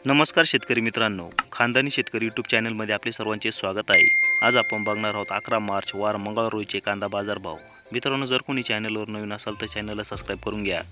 नमस्कार शेतकरी मित्रांनो, खानदानी शेतकरी यूट्यूब चॅनलमध्ये आपले सर्वांचे स्वागत आहे। आज आपण बघणार आहोत 11 मार्च वार मंगळवार रोजीचे कांदा बाजार भाव। मित्रांनो, जर कोणी चॅनलवर नवीन असाल तर चॅनलला सबस्क्राईब करून घ्या।